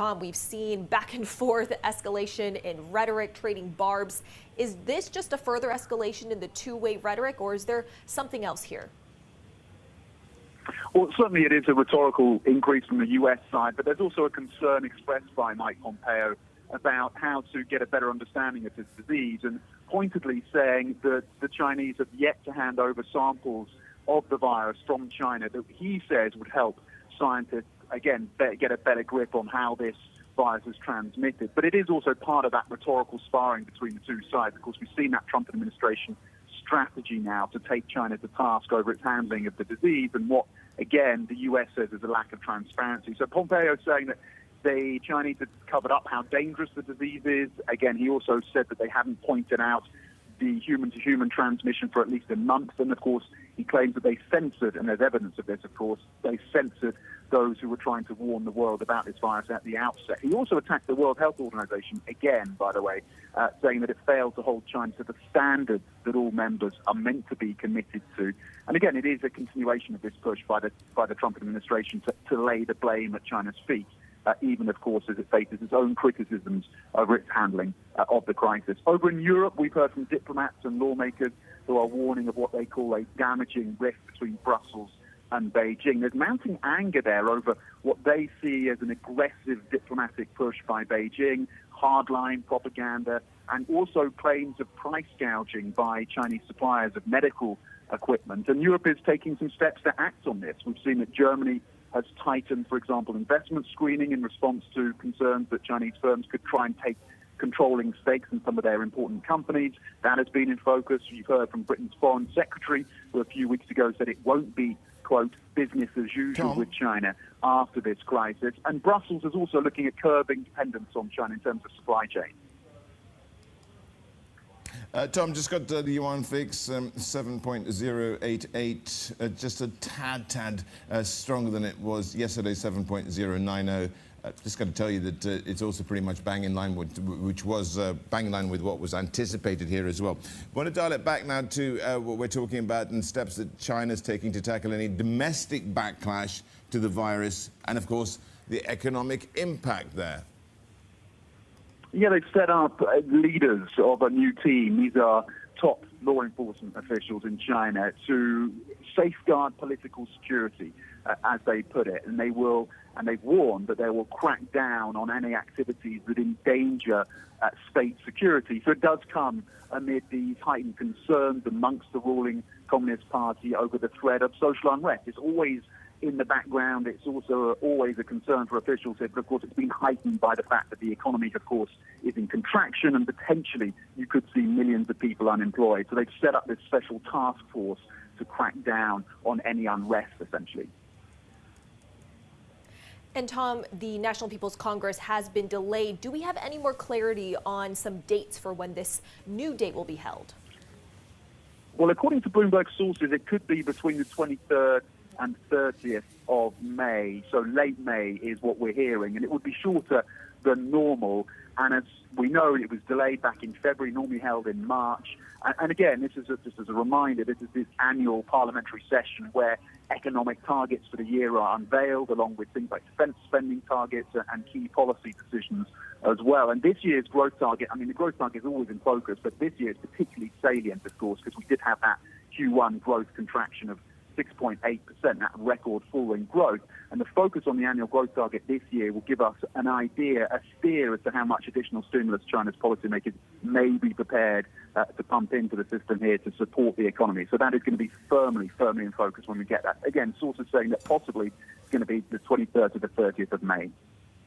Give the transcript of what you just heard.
Tom, we've seen back and forth escalation in rhetoric, trading barbs. Is this just a further escalation in the two-way rhetoric, or is there something else here? Well, certainly it is a rhetorical increase from the U.S. side, but there's also a concern expressed by Mike Pompeo about how to get a better understanding of this disease, and pointedly saying that the Chinese have yet to hand over samples of the virus from China that he says would help scientists, again, get a better grip on how this virus is transmitted. But it is also part of that rhetorical sparring between the two sides. Of course, we've seen that Trump administration strategy now to take China to task over its handling of the disease and what, again, the U.S. says is a lack of transparency. So Pompeo is saying that the Chinese have covered up how dangerous the disease is. Again, he also said that they haven't pointed out the human-to-human transmission for at least a month. And, of course, he claims that they censored, and there's evidence of this, of course, they censored those who were trying to warn the world about this virus at the outset. He also attacked the World Health Organization, again, by the way, saying that it failed to hold China to the standards that all members are meant to be committed to. And again, it is a continuation of this push by the Trump administration to lay the blame at China's feet. Even, of course, as it faces its own criticisms over its handling of the crisis. Over in Europe, we've heard from diplomats and lawmakers who are warning of what they call a damaging rift between Brussels and Beijing. There's mounting anger there over what they see as an aggressive diplomatic push by Beijing, hardline propaganda, and also claims of price gouging by Chinese suppliers of medical equipment. And Europe is taking some steps to act on this. We've seen that Germany has tightened, for example, investment screening in response to concerns that Chinese firms could try and take controlling stakes in some of their important companies. That has been in focus. You've heard from Britain's Foreign Secretary, who a few weeks ago said it won't be, quote, business as usual with China after this crisis. And Brussels is also looking at curbing dependence on China in terms of supply chain. Tom, just got the yuan fix, 7.088, just a tad stronger than it was yesterday, 7.090. Just got to tell you that it's also pretty much bang in line with, bang in line with what was anticipated here as well. I want to dial it back now to what we're talking about and steps that China's taking to tackle any domestic backlash to the virus and, of course, the economic impact there. Yeah, they've set up leaders of a new team. These are top law enforcement officials in China to safeguard political security, as they put it. And they've warned that they will crack down on any activities that endanger state security. So it does come amid these heightened concerns amongst the ruling Communist Party over the threat of social unrest. It's always in the background. It's also always a concern for officials here, but of course it's been heightened by the fact that the economy, of course, is in contraction and potentially you could see millions of people unemployed. So they've set up this special task force to crack down on any unrest, essentially. And Tom, the National People's Congress has been delayed. Do we have any more clarity on some dates for when this new date will be held? Well, according to Bloomberg sources, it could be between the 23rd and 30th of May. So late May is what we're hearing, and it would be shorter than normal. And as we know, it was delayed back in February, normally held in March. And again, this is just as a reminder, this is this annual parliamentary session where economic targets for the year are unveiled, along with things like defense spending targets and key policy decisions as well. And this year's growth target, I mean, the growth target is always in focus, but this year is particularly salient, of course, because we did have that Q1 growth contraction of 6.8%, that record falling growth. And the focus on the annual growth target this year will give us an idea, a steer as to how much additional stimulus China's policymakers may be prepared to pump into the system here to support the economy. So that is going to be firmly in focus when we get that. Again, sources saying that possibly it's going to be the 23rd to the 30th of May.